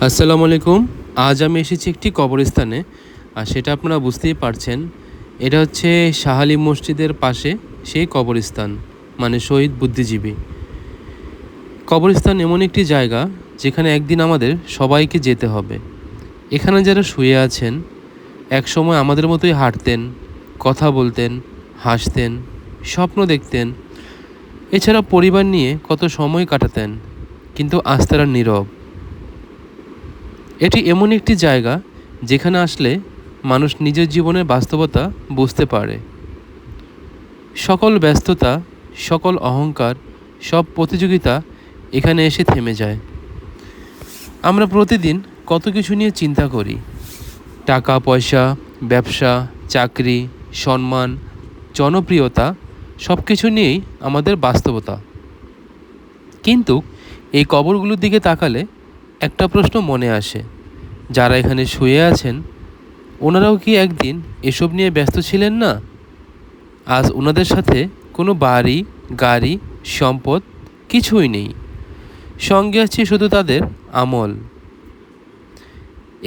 আসসালামু আলাইকুম। আজ আমি এসেছি একটি কবরস্থানে। আর সেটা আপনারা বুঝতেই পারছেন। এটা হচ্ছে শাহ আলী মসজিদের পাশে সেই কবরস্থান, মানে শহীদ বুদ্ধিজীবী কবরস্থান। এমন একটি জায়গা যেখানে একদিন আমাদের সবাইকে যেতে হবে। এখানে যারা শুয়ে আছেন একসময় আমাদের মতোই হাঁটতেন, কথা বলতেন, হাসতেন, স্বপ্ন দেখতেন, এছাড়া পরিবার নিয়ে কত সময় কাটাতেন, কিন্তু আজ তারা নীরব। এটি এমন একটি জায়গা যেখানে আসলে মানুষ নিজের জীবনের বাস্তবতা বুঝতে পারে। সকল ব্যস্ততা, সকল অহংকার, সব প্রতিযোগিতা এখানে এসে থেমে যায়। আমরা প্রতিদিন কত কিছু নিয়ে চিন্তা করি, টাকা পয়সা, ব্যবসা, চাকরি, সম্মান, জনপ্রিয়তা, সব কিছু নিয়েই আমাদের বাস্তবতা। কিন্তু এই কবরগুলোর দিকে তাকালে একটা প্রশ্ন মনে আসে, যারা এখানে শুয়ে আছেন ওনারাও কি একদিন এসব নিয়ে ব্যস্ত ছিলেন না? আজ ওনাদের সাথে কোনো বাড়ি, গাড়ি, সম্পদ কিছুই নেই, সঙ্গে আছে শুধু তাদের আমল।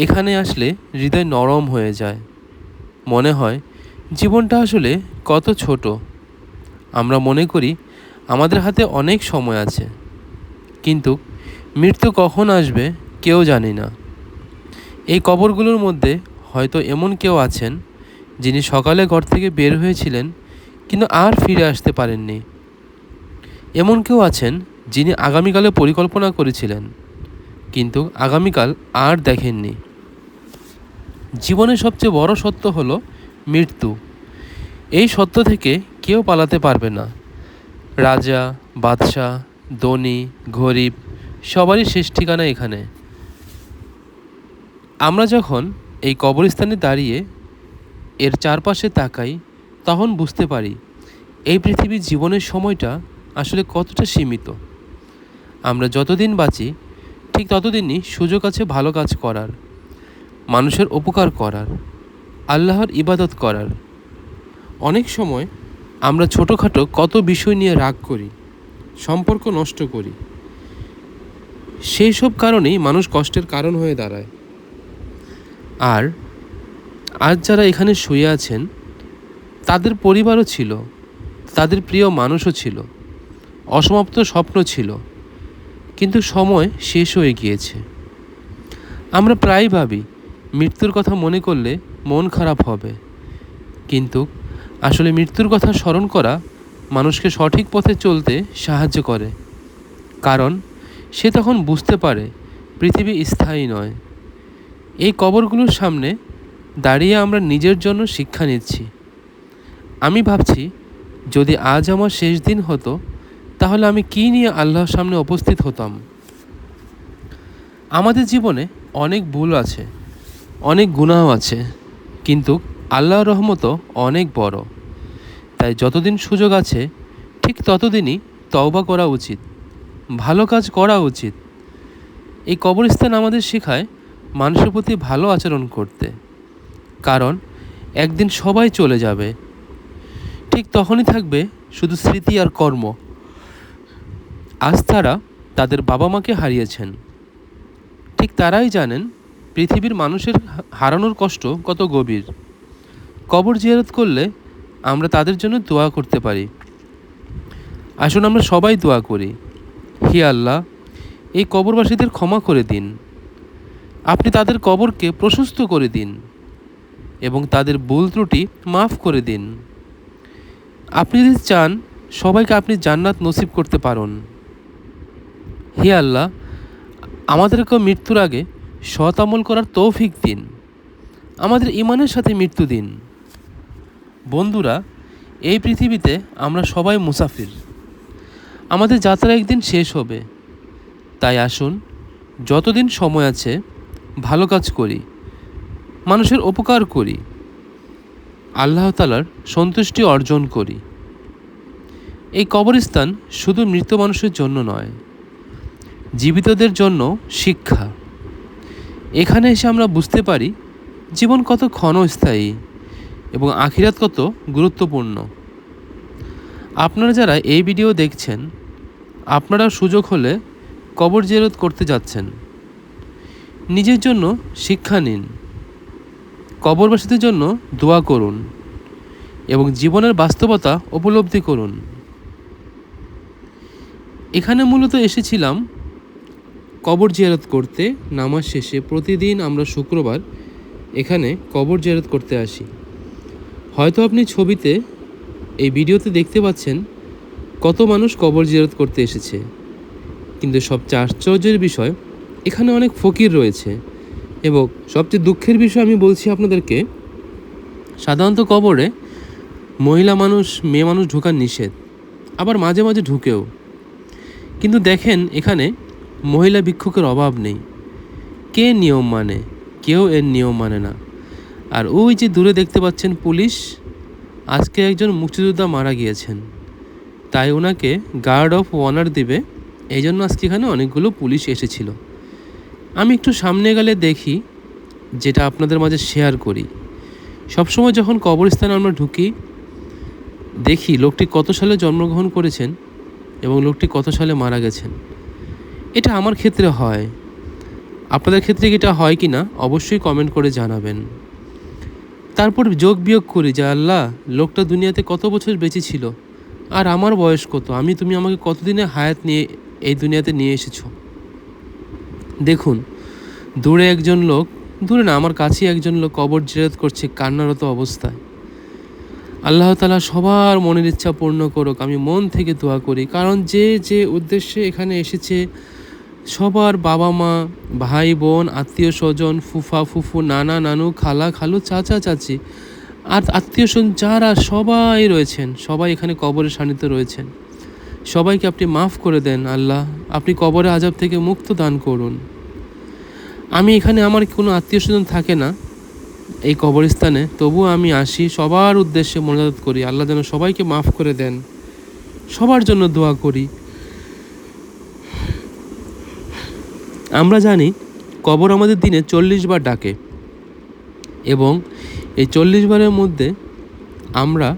এখানে আসলে হৃদয় নরম হয়ে যায়, মনে হয় জীবনটা আসলে কত ছোট। আমরা মনে করি আমাদের হাতে অনেক সময় আছে, কিন্তু মৃত্যু কখন আসবে কেউ জানি না। এই কবরগুলোর মধ্যে হয়তো এমন কেউ আছেন যিনি সকালে ঘর থেকে বের হয়েছিলেন কিন্তু আর ফিরে আসতে পারেননি। এমন কেউ আছেন যিনি আগামীকালে পরিকল্পনা করেছিলেন কিন্তু আগামীকাল আর দেখেননি। জীবনের সবচেয়ে বড় সত্য হলো মৃত্যু। এই সত্য থেকে কেউ পালাতে পারবে না। রাজা, বাদশাহ, ধনী, গরিব, সবারই শেষ ঠিকানা এখানে। আমরা যখন এই কবরস্থানে দাঁড়িয়ে এর চারপাশে তাকাই তখন বুঝতে পারি এই পৃথিবীর জীবনের সময়টা আসলে কতটা সীমিত। আমরা যতদিন বাঁচি ঠিক ততদিনই সুযোগ আছে ভালো কাজ করার, মানুষের উপকার করার, আল্লাহর ইবাদত করার। অনেক সময় আমরা ছোটোখাটো কত বিষয় নিয়ে রাগ করি, সম্পর্ক নষ্ট করি, সেই সব কারণেই মানুষ কষ্টের কারণ হয়ে দাঁড়ায়। আর আজ যারা এখানে শুয়ে আছেন তাদের পরিবারও ছিল, তাদের প্রিয় মানুষও ছিল, অসমাপ্ত স্বপ্ন ছিল, কিন্তু সময় শেষ হয়ে গিয়েছে। আমরা প্রায় ভাবি মৃত্যুর কথা মনে করলে মন খারাপ হবে, কিন্তু আসলে মৃত্যুর কথা স্মরণ করা মানুষকে সঠিক পথে চলতে সাহায্য করে। কারণ সে তখন বুঝতে পারে পৃথিবী স্থায়ী নয়। এই কবরগুলোর সামনে দাঁড়িয়ে আমরা নিজের জন্য শিক্ষা নিচ্ছি। আমি ভাবছি যদি আজ আমার শেষ দিন হতো তাহলে আমি কী নিয়ে আল্লাহর সামনে উপস্থিত হতাম। আমাদের জীবনে অনেক ভুল আছে, অনেক গুনাহ আছে, কিন্তু আল্লাহর রহমতও অনেক বড়। তাই যতদিন সুযোগ আছে ঠিক ততদিনই তওবা করা উচিত, ভালো কাজ করা উচিত। এই কবরস্থান আমাদের শেখায় মানুষের প্রতি ভালো আচরণ করতে, কারণ একদিন সবাই চলে যাবে। ঠিক তখনই থাকবে শুধু স্মৃতি আর কর্ম। আজ তারা তাদের বাবা মাকে হারিয়েছেন, ঠিক তারাই জানেন পৃথিবীর মানুষের হারানোর কষ্ট কত গভীর। কবর জিয়ারত করলে আমরা তাদের জন্য দোয়া করতে পারি। আসুন আমরা সবাই দোয়া করি, হে আল্লাহ, এই কবরবাসীদের ক্ষমা করে দিন, আপনি তাদের কবরকে প্রশস্ত করে দিন এবং তাদের ভুল ত্রুটি মাফ করে দিন। আপনি যদি চান সবাইকে আপনি জান্নাত নসিব করতে পারেন। হে আল্লাহ, আমাদেরকে মৃত্যুর আগে সৎ আমল করার তৌফিক দিন, আমাদের ঈমানের সাথে মৃত্যু দিন। বন্ধুরা, এই পৃথিবীতে আমরা সবাই মুসাফির, আমাদের যাত্রা একদিন শেষ হবে। তাই আসুন যতদিন সময় আছে ভালো কাজ করি, মানুষের উপকার করি, আল্লাহ তাআলার সন্তুষ্টি অর্জন করি। এই কবরস্থান শুধু মৃত মানুষের জন্য নয়, জীবিতদের জন্য শিক্ষা। এখানে এসে আমরা বুঝতে পারি জীবন কত ক্ষণস্থায়ী এবং আখিরাত কত গুরুত্বপূর্ণ। আপনারা যারা এই ভিডিও দেখছেন আপনারা সুযোগ হলে কবর জিয়ারত করতে যাচ্ছেন। নিজের জন্য শিক্ষা নিন, কবরবাসীদের জন্য দোয়া করুন এবং জীবনের বাস্তবতা উপলব্ধি করুন। এখানে মূলত এসেছিলাম কবর জিয়ারত করতে। নামাজ শেষে প্রতিদিন আমরা শুক্রবার এখানে কবর জিয়ারত করতে আসি। হয়তো আপনি ছবিতে এই ভিডিওতে দেখতে পাচ্ছেন কত মানুষ কবর জিয়ারত করতে এসেছে, কিন্তু সবচেয়ে আশ্চর্যের বিষয় এখানে অনেক ফকির রয়েছে। এবং সবচেয়ে দুঃখের বিষয় আমি বলছি আপনাদেরকে, সাধারণত কবরে মহিলা মানুষ, মেয়ে মানুষ ঢোকার নিষেধ, আবার মাঝে মাঝে ঢুকেও। কিন্তু দেখেন এখানে মহিলা ভিক্ষুকের অভাব নেই। কে নিয়ম মানে? কেউ এর নিয়ম মানে না। আর ওই যে দূরে দেখতে পাচ্ছেন পুলিশ, আজকে একজন মুক্তিযোদ্ধা মারা গিয়েছেন, তাই ওনাকে গার্ড অফ অনার দিবে, এই জন্য আজকে এখানে অনেকগুলো পুলিশ এসেছিল। আমি একটু সামনে গেলে দেখি, যেটা আপনাদের মাঝে শেয়ার করি। সবসময় যখন কবরস্থানে আমরা ঢুকি, দেখি লোকটি কত সালে জন্মগ্রহণ করেছেন এবং লোকটি কত সালে মারা গেছেন। এটা আমার ক্ষেত্রে হয়, আপনাদের ক্ষেত্রে এটা হয় কি না অবশ্যই কমেন্ট করে জানাবেন। তারপর যোগ বিয়োগ করি যে আল্লাহ, লোকটা দুনিয়াতে কত বছর বেঁচে ছিল আর আমার বয়স কত, তুমি আমাকে কতদিনে হায়াত নিয়ে এই দুনিয়াতে নিয়ে এসেছো। দেখুন, দূরে একজন লোক, দূরে না আমার কাছেই একজন লোক কবর জিয়ারত করছে কান্নারত অবস্থায়। আল্লাহ তাআলা সবার মনের ইচ্ছা পূর্ণ করুক, আমি মন থেকে দোয়া করি। কারণ যে যে উদ্দেশ্যে এখানে এসেছে, সবার বাবা মা, ভাই বোন, আত্মীয় স্বজন, ফুফা ফুফু, নানা নানু, খালা খালু, চাচা চাচি আর আত্মীয় স্বজন যারা সবাই রয়েছেন, সবাই এখানে কবরের সান্নিধ্যে রয়েছেন। সবাইকে আপনি মাফ করে দেন আল্লাহ, আপনি কবরে আযাব থেকে মুক্ত দান করুন। আমি এখানে, আমার কোনো আত্মীয় স্বজন থাকে না এই কবরস্থানে, তবুও আমি আসি, সবার উদ্দেশ্যে মোনাজাত করি, আল্লাহ যেন সবাইকে মাফ করে দেন, সবার জন্য দোয়া করি। আমরা জানি কবর আমাদের দিনে 40 বার ডাকে এবং এই 40 বারের মধ্যে আমরা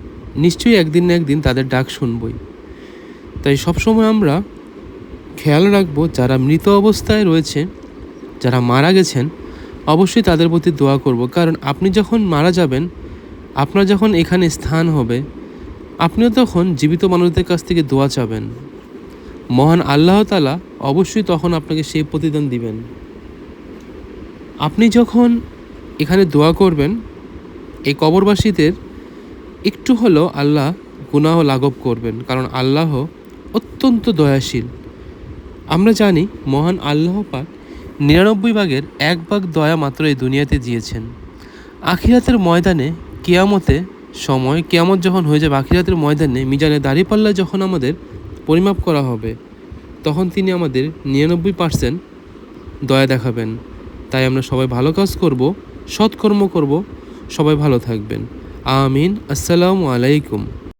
নিশ্চয়ই একদিন না একদিন তাদের ডাক শুনবই। তাই সবসময় আমরা খেয়াল রাখবো, যারা মৃত অবস্থায় রয়েছে, যারা মারা গেছেন, অবশ্যই তাদের প্রতি দোয়া করব। কারণ আপনি যখন মারা যাবেন, আপনার যখন এখানে স্থান হবে, আপনিও তখন জীবিত মানুষদের কাছ থেকে দোয়া চাবেন। মহান আল্লাহ তাআলা অবশ্যই তখন আপনাকে সেই প্রতিদান দিবেন। আপনি যখন এখানে দোয়া করবেন, এই কবরবাসীদের একটু হলেও আল্লাহ গুনাহ লাঘব করবেন, কারণ আল্লাহ অত্যন্ত দয়াশীল। আমরা জানি মহান আল্লাহ পাক 99 ভাগের 1 ভাগ দয়া মাত্র এই দুনিয়াতে দিয়েছেন। আখিরাতের ময়দানে, কিয়ামতে সময়, কিয়ামত যখন হয়ে যাবে, আখিরাতের ময়দানে মিজানে দাঁড়িপাল্লায় যখন আমাদের পরিমাপ করা হবে, তখন তিনি আমাদের 99% দয়া দেখাবেন। তাই আমরা সবাই ভালো কাজ করব, সৎকর্ম করব, সবাই ভালো থাকবেন। আমিন। আসসালামু আলাইকুম।